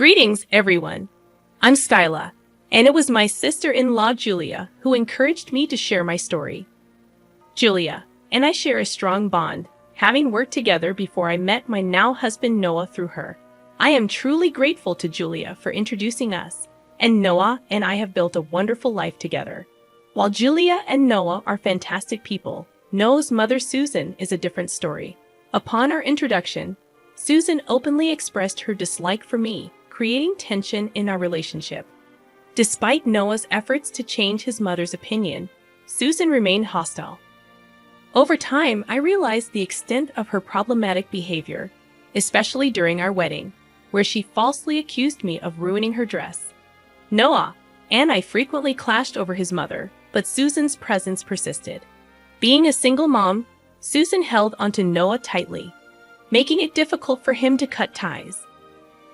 Greetings, everyone. I'm Skyla, and it was my sister-in-law Julia who encouraged me to share my story. Julia and I share a strong bond, having worked together before I met my now husband Noah through her. I am truly grateful to Julia for introducing us, and Noah and I have built a wonderful life together. While Julia and Noah are fantastic people, Noah's mother Susan is a different story. Upon our introduction, Susan openly expressed her dislike for me, creating tension in our relationship. Despite Noah's efforts to change his mother's opinion, Susan remained hostile. Over time, I realized the extent of her problematic behavior, especially during our wedding, where she falsely accused me of ruining her dress. Noah and I frequently clashed over his mother, but Susan's presence persisted. Being a single mom, Susan held onto Noah tightly, making it difficult for him to cut ties.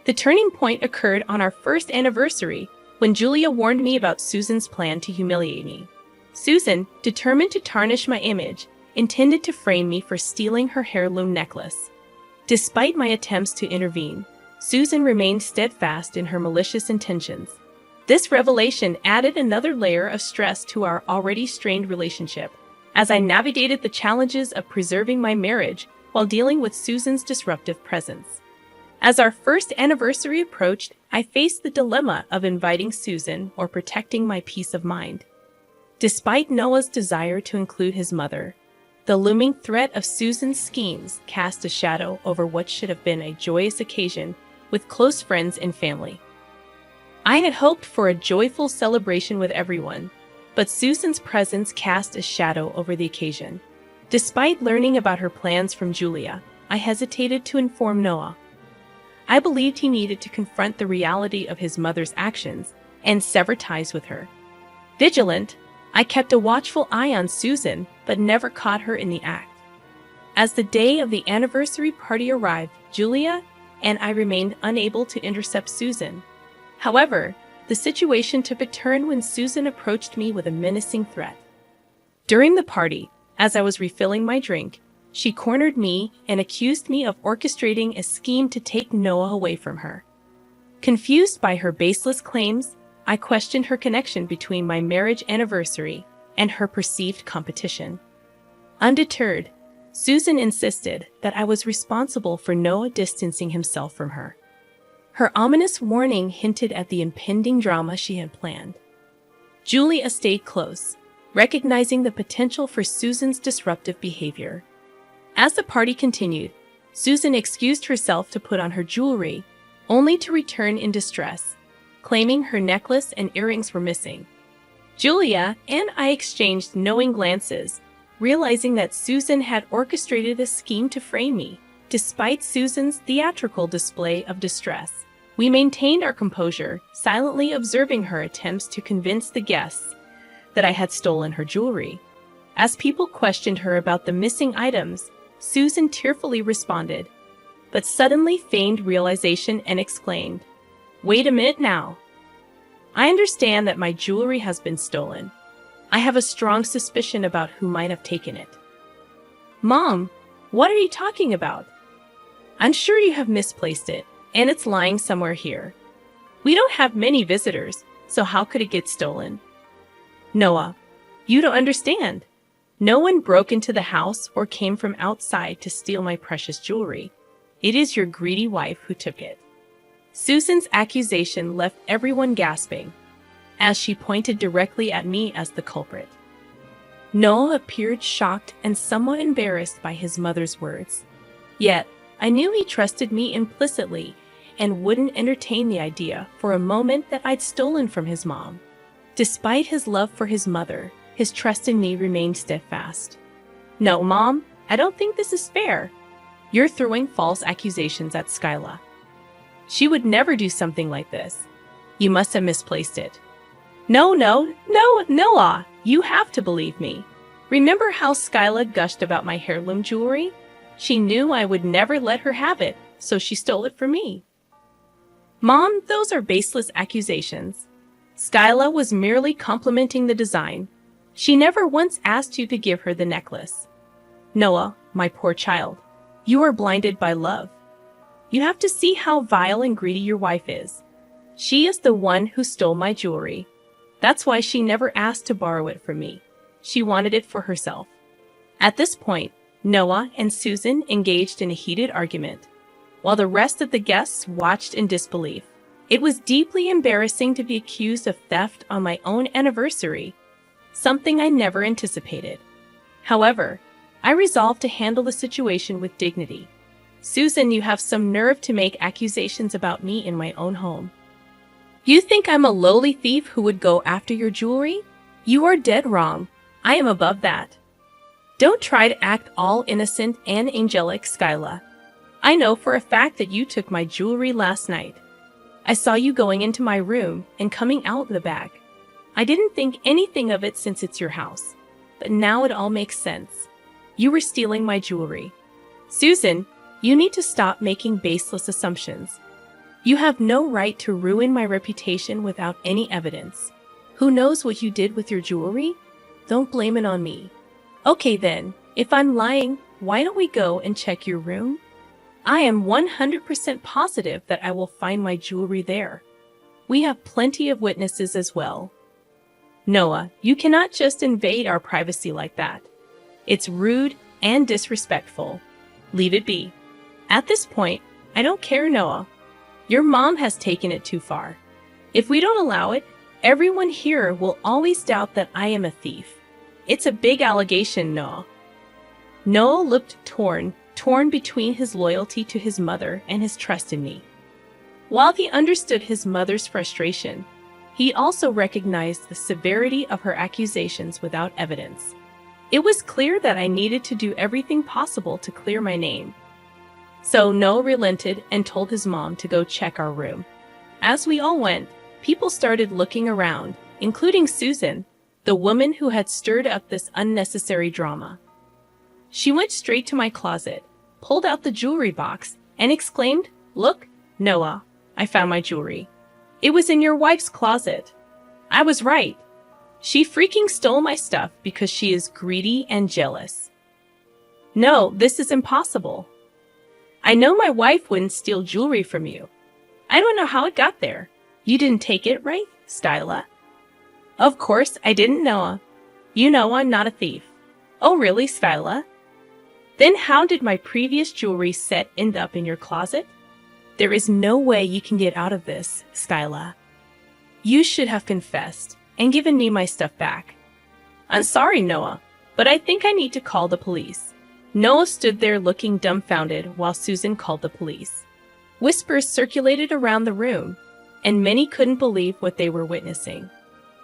The turning point occurred on our first anniversary when Julia warned me about Susan's plan to humiliate me. Susan, determined to tarnish my image, intended to frame me for stealing her heirloom necklace. Despite my attempts to intervene, Susan remained steadfast in her malicious intentions. This revelation added another layer of stress to our already strained relationship, as I navigated the challenges of preserving my marriage while dealing with Susan's disruptive presence. As our first anniversary approached, I faced the dilemma of inviting Susan or protecting my peace of mind. Despite Noah's desire to include his mother, the looming threat of Susan's schemes cast a shadow over what should have been a joyous occasion with close friends and family. I had hoped for a joyful celebration with everyone, but Susan's presence cast a shadow over the occasion. Despite learning about her plans from Julia, I hesitated to inform Noah. I believed he needed to confront the reality of his mother's actions and sever ties with her. Vigilant, I kept a watchful eye on Susan, but never caught her in the act. As the day of the anniversary party arrived, Julia and I remained unable to intercept Susan. However, the situation took a turn when Susan approached me with a menacing threat. During the party, as I was refilling my drink, she cornered me and accused me of orchestrating a scheme to take Noah away from her. Confused by her baseless claims, I questioned her connection between my marriage anniversary and her perceived competition. Undeterred, Susan insisted that I was responsible for Noah distancing himself from her. Her ominous warning hinted at the impending drama she had planned. Julia stayed close, recognizing the potential for Susan's disruptive behavior. As the party continued, Susan excused herself to put on her jewelry, only to return in distress, claiming her necklace and earrings were missing. Julia and I exchanged knowing glances, realizing that Susan had orchestrated a scheme to frame me. Despite Susan's theatrical display of distress, we maintained our composure, silently observing her attempts to convince the guests that I had stolen her jewelry. As people questioned her about the missing items, Susan tearfully responded, but suddenly feigned realization and exclaimed, "Wait a minute now. I understand that my jewelry has been stolen. I have a strong suspicion about who might have taken it." "Mom, what are you talking about? I'm sure you have misplaced it, and it's lying somewhere here. We don't have many visitors, so how could it get stolen?" "Noah, you don't understand. No one broke into the house or came from outside to steal my precious jewelry. It is your greedy wife who took it." Susan's accusation left everyone gasping, as she pointed directly at me as the culprit. Noah appeared shocked and somewhat embarrassed by his mother's words. Yet, I knew he trusted me implicitly and wouldn't entertain the idea for a moment that I'd stolen from his mom. Despite his love for his mother, his trust in me remained steadfast. "No, Mom, I don't think this is fair. You're throwing false accusations at Skyla. She would never do something like this. You must have misplaced it." No, Noah, you have to believe me. Remember how Skyla gushed about my heirloom jewelry? She knew I would never let her have it, so she stole it from me." "Mom, those are baseless accusations. Skyla was merely complimenting the design. She never once asked you to give her the necklace." "Noah, my poor child, you are blinded by love. You have to see how vile and greedy your wife is. She is the one who stole my jewelry. That's why she never asked to borrow it from me. She wanted it for herself. At this point, Noah and Susan engaged in a heated argument, while the rest of the guests watched in disbelief. It was deeply embarrassing to be accused of theft on my own anniversary, something I never anticipated. However, I resolved to handle the situation with dignity. Susan, you have some nerve to make accusations about me in my own home. You think I'm a lowly thief who would go after your jewelry? You are dead wrong. I am above that. Don't try to act all innocent and angelic, Skyla. I know for a fact that you took my jewelry last night. I saw you going into my room and coming out the back. I didn't think anything of it since it's your house, but now it all makes sense. You were stealing my jewelry. Susan, you need to stop making baseless assumptions. You have no right to ruin my reputation without any evidence. Who knows what you did with your jewelry? Don't blame it on me. Okay then, if I'm lying, why don't we go and check your room? I am 100% positive that I will find my jewelry there. We have plenty of witnesses as well. Noah, you cannot just invade our privacy like that. It's rude and disrespectful. Leave it be. At this point, I don't care, Noah. Your mom has taken it too far. If we don't allow it, everyone here will always doubt that I am a thief. It's a big allegation, Noah. Noah looked torn between his loyalty to his mother and his trust in me. While he understood his mother's frustration, he also recognized the severity of her accusations without evidence. It was clear that I needed to do everything possible to clear my name. So Noah relented and told his mom to go check our room. As we all went, people started looking around, including Susan, the woman who had stirred up this unnecessary drama. She went straight to my closet, pulled out the jewelry box, and exclaimed, "Look, Noah, I found my jewelry. It was in your wife's closet." I was right. She freaking stole my stuff because she is greedy and jealous. No, this is impossible. I know my wife wouldn't steal jewelry from you. I don't know how it got there. You didn't take it, right, Skyla? Of course I didn't, Noah. You know I'm not a thief. Oh really, Skyla? Then how did my previous jewelry set end up in your closet? There is no way you can get out of this, Skyla. You should have confessed and given me my stuff back. I'm sorry, Noah, but I think I need to call the police. Noah stood there looking dumbfounded while Susan called the police. Whispers circulated around the room, and many couldn't believe what they were witnessing.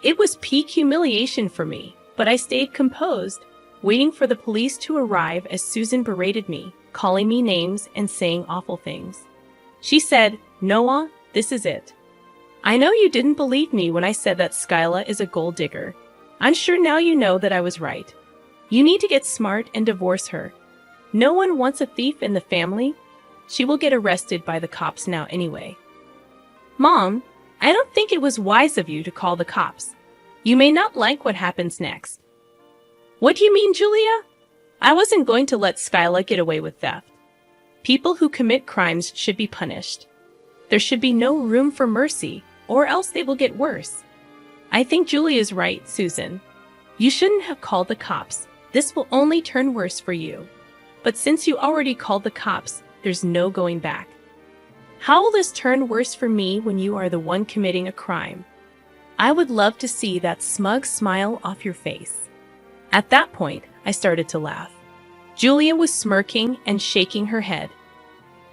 It was peak humiliation for me, but I stayed composed, waiting for the police to arrive as Susan berated me, calling me names and saying awful things. She said, "Noah, this is it. I know you didn't believe me when I said that Skyla is a gold digger. I'm sure now you know that I was right. You need to get smart and divorce her. No one wants a thief in the family. She will get arrested by the cops now anyway." Mom, I don't think it was wise of you to call the cops. You may not like what happens next. What do you mean, Julia? I wasn't going to let Skyla get away with theft. People who commit crimes should be punished. There should be no room for mercy, or else they will get worse. I think Julia's right, Susan. You shouldn't have called the cops. This will only turn worse for you. But since you already called the cops, there's no going back. How will this turn worse for me when you are the one committing a crime? I would love to see that smug smile off your face. At that point, I started to laugh. Julia was smirking and shaking her head.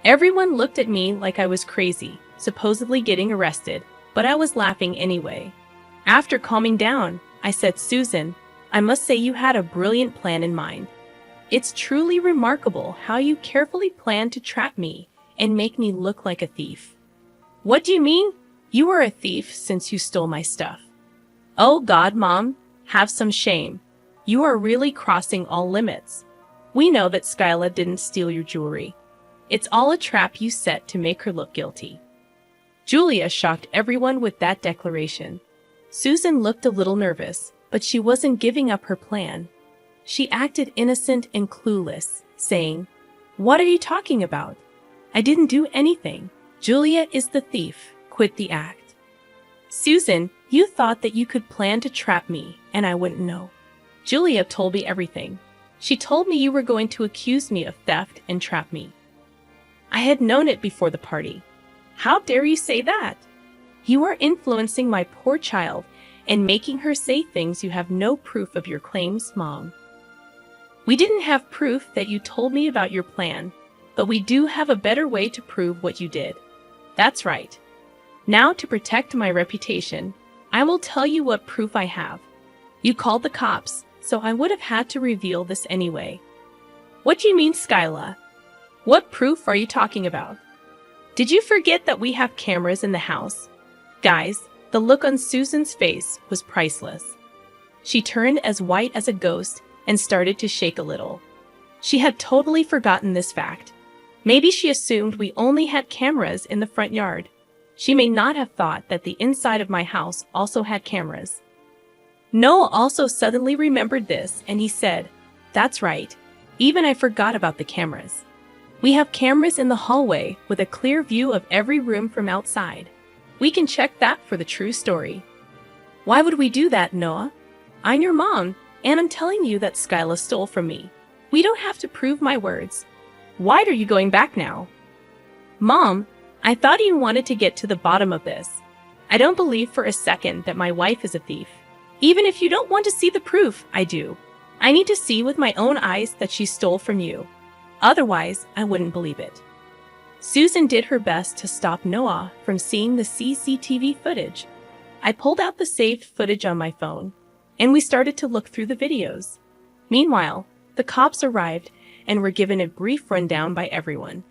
Everyone looked at me like I was crazy, supposedly getting arrested, but I was laughing anyway. After calming down, I said, "Susan, I must say you had a brilliant plan in mind. It's truly remarkable how you carefully planned to trap me and make me look like a thief." What do you mean? You were a thief since you stole my stuff. Oh God, Mom, have some shame. You are really crossing all limits. We know that Skyla didn't steal your jewelry. It's all a trap you set to make her look guilty. Julia shocked everyone with that declaration. Susan looked a little nervous, but she wasn't giving up her plan. She acted innocent and clueless, saying, "What are you talking about? I didn't do anything. Julia is the thief. Quit the act. Susan, you thought that you could plan to trap me and I wouldn't know. Julia told me everything. She told me you were going to accuse me of theft and trap me. I had known it before the party. How dare you say that? You are influencing my poor child and making her say things you have no proof of your claims, Mom. We didn't have proof that you told me about your plan, but we do have a better way to prove what you did. That's right. Now, to protect my reputation, I will tell you what proof I have. You called the cops, so I would have had to reveal this anyway. What do you mean, Skyla? What proof are you talking about? Did you forget that we have cameras in the house? Guys, the look on Susan's face was priceless. She turned as white as a ghost and started to shake a little. She had totally forgotten this fact. Maybe she assumed we only had cameras in the front yard. She may not have thought that the inside of my house also had cameras. Noah also suddenly remembered this, and he said, "That's right. Even I forgot about the cameras. We have cameras in the hallway with a clear view of every room from outside. We can check that for the true story." Why would we do that, Noah? I'm your mom, and I'm telling you that Skyla stole from me. We don't have to prove my words. Why are you going back now? Mom, I thought you wanted to get to the bottom of this. I don't believe for a second that my wife is a thief. Even if you don't want to see the proof, I do. I need to see with my own eyes that she stole from you. Otherwise, I wouldn't believe it. Susan did her best to stop Noah from seeing the CCTV footage. I pulled out the saved footage on my phone, and we started to look through the videos. Meanwhile, the cops arrived and were given a brief rundown by everyone.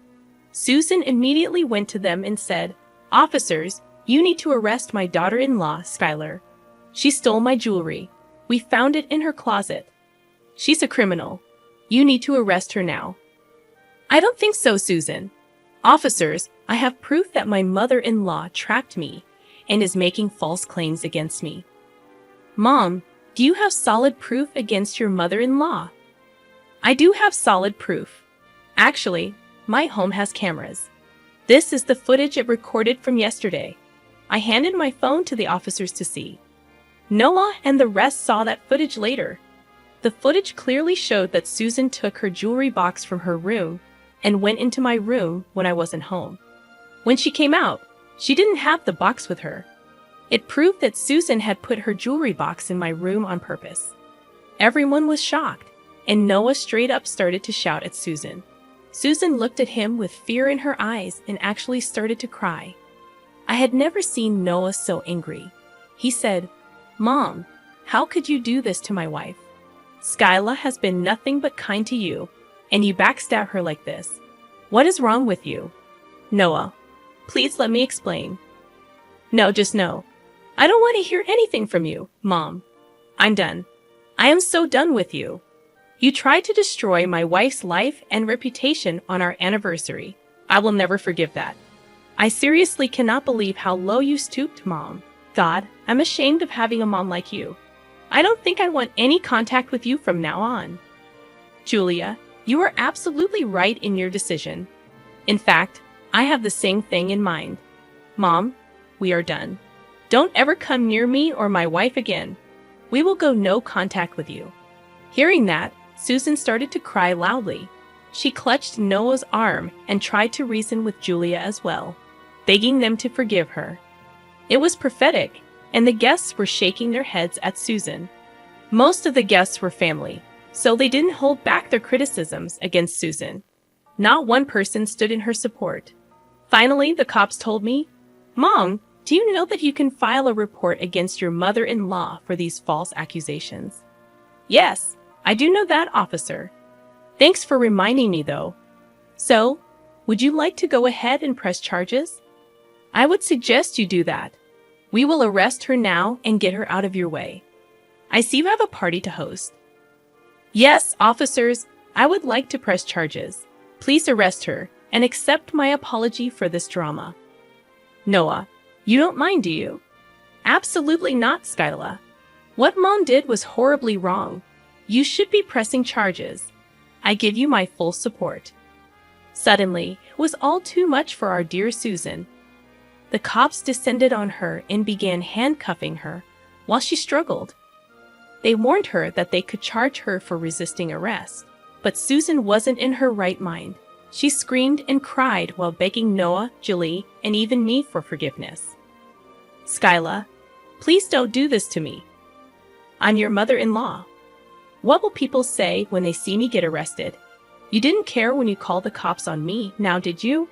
Susan immediately went to them and said, "Officers, you need to arrest my daughter-in-law, Skylar. She stole my jewelry. We found it in her closet. She's a criminal. You need to arrest her now." I don't think so, Susan. Officers, I have proof that my mother-in-law trapped me and is making false claims against me. Mom, do you have solid proof against your mother-in-law? I do have solid proof. Actually, my home has cameras. This is the footage it recorded from yesterday. I handed my phone to the officers to see. Noah and the rest saw that footage later. The footage clearly showed that Susan took her jewelry box from her room and went into my room when I wasn't home. When she came out, she didn't have the box with her. It proved that Susan had put her jewelry box in my room on purpose. Everyone was shocked, and Noah straight up started to shout at Susan. Susan looked at him with fear in her eyes and actually started to cry. I had never seen Noah so angry. He said, "Mom, how could you do this to my wife? Skyla has been nothing but kind to you, and you backstab her like this. What is wrong with you?" Noah, please let me explain. No, just no. I don't want to hear anything from you, Mom. I'm done. I am so done with you. You tried to destroy my wife's life and reputation on our anniversary. I will never forgive that. I seriously cannot believe how low you stooped, Mom. God, I'm ashamed of having a mom like you. I don't think I want any contact with you from now on. Julia, you are absolutely right in your decision. In fact, I have the same thing in mind. Mom, we are done. Don't ever come near me or my wife again. We will go no contact with you. Hearing that, Susan started to cry loudly. She clutched Noah's arm and tried to reason with Julia as well, begging them to forgive her. It was prophetic, and the guests were shaking their heads at Susan. Most of the guests were family, so they didn't hold back their criticisms against Susan. Not one person stood in her support. Finally, the cops told me, "Mom, do you know that you can file a report against your mother-in-law for these false accusations?" "Yes, I do know that, officer. Thanks for reminding me, though. So, would you like to go ahead and press charges? I would suggest you do that. We will arrest her now and get her out of your way. I see you have a party to host." "Yes, officers, I would like to press charges. Please arrest her and accept my apology for this drama." Noah, you don't mind, do you? Absolutely not, Skyla. What Mom did was horribly wrong. You should be pressing charges. I give you my full support. Suddenly, it was all too much for our dear Susan. The cops descended on her and began handcuffing her while she struggled. They warned her that they could charge her for resisting arrest, but Susan wasn't in her right mind. She screamed and cried while begging Noah, Julie, and even me for forgiveness. "Skyla, please don't do this to me. I'm your mother-in-law. What will people say when they see me get arrested? You didn't care when you called the cops on me, now did you?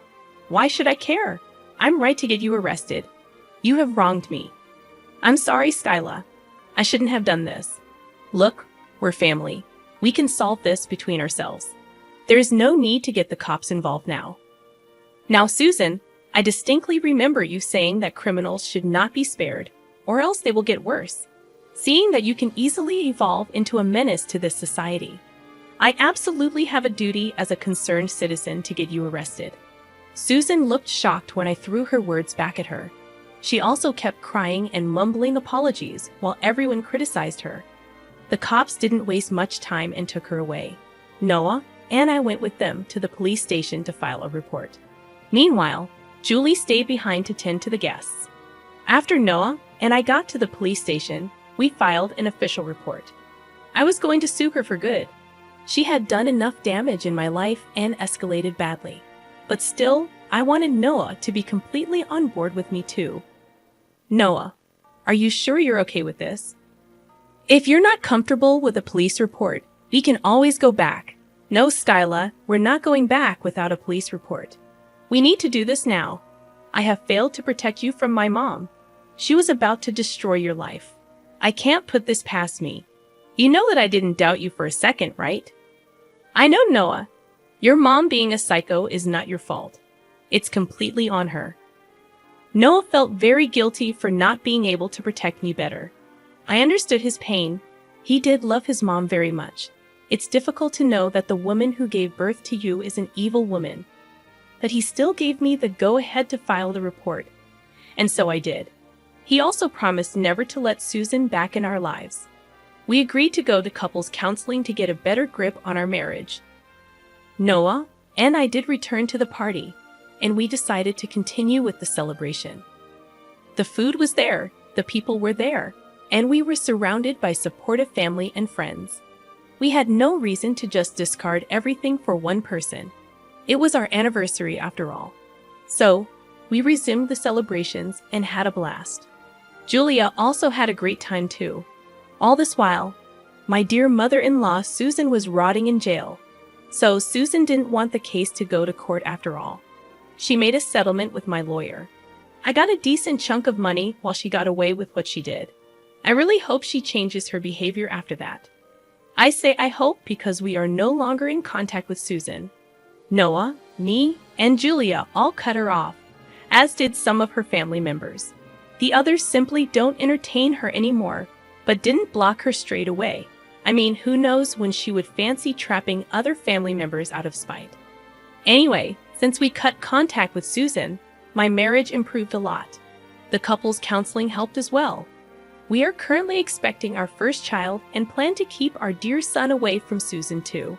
Why should I care? I'm right to get you arrested. You have wronged me. I'm sorry, Skyla. I shouldn't have done this. Look, we're family. We can solve this between ourselves. There is no need to get the cops involved now." Now, Susan, I distinctly remember you saying that criminals should not be spared, or else they will get worse. Seeing that you can easily evolve into a menace to this society, I absolutely have a duty as a concerned citizen to get you arrested. Susan looked shocked when I threw her words back at her. She also kept crying and mumbling apologies while everyone criticized her. The cops didn't waste much time and took her away. Noah and I went with them to the police station to file a report. Meanwhile, Julie stayed behind to tend to the guests. After Noah and I got to the police station, we filed an official report. I was going to sue her for good. She had done enough damage in my life and escalated badly. But still, I wanted Noah to be completely on board with me too. "Noah, are you sure you're okay with this? If you're not comfortable with a police report, we can always go back." "No, Skyla, we're not going back without a police report. We need to do this now. I have failed to protect you from my mom. She was about to destroy your life. I can't put this past me. You know that I didn't doubt you for a second, right?" "I know, Noah. Your mom being a psycho is not your fault. It's completely on her." Noah felt very guilty for not being able to protect me better. I understood his pain. He did love his mom very much. It's difficult to know that the woman who gave birth to you is an evil woman. But he still gave me the go-ahead to file the report. And so I did. He also promised never to let Susan back in our lives. We agreed to go to couples counseling to get a better grip on our marriage. Noah and I did return to the party, and we decided to continue with the celebration. The food was there, the people were there, and we were surrounded by supportive family and friends. We had no reason to just discard everything for one person. It was our anniversary after all. So, we resumed the celebrations and had a blast. Julia also had a great time too. All this while, my dear mother-in-law Susan was rotting in jail. So Susan didn't want the case to go to court after all. She made a settlement with my lawyer. I got a decent chunk of money while she got away with what she did. I really hope she changes her behavior after that. I say I hope because we are no longer in contact with Susan. Noah, me, and Julia all cut her off, as did some of her family members. The others simply don't entertain her anymore, but didn't block her straight away. I mean, who knows when she would fancy trapping other family members out of spite. Anyway, since we cut contact with Susan, my marriage improved a lot. The couple's counseling helped as well. We are currently expecting our first child and plan to keep our dear son away from Susan too.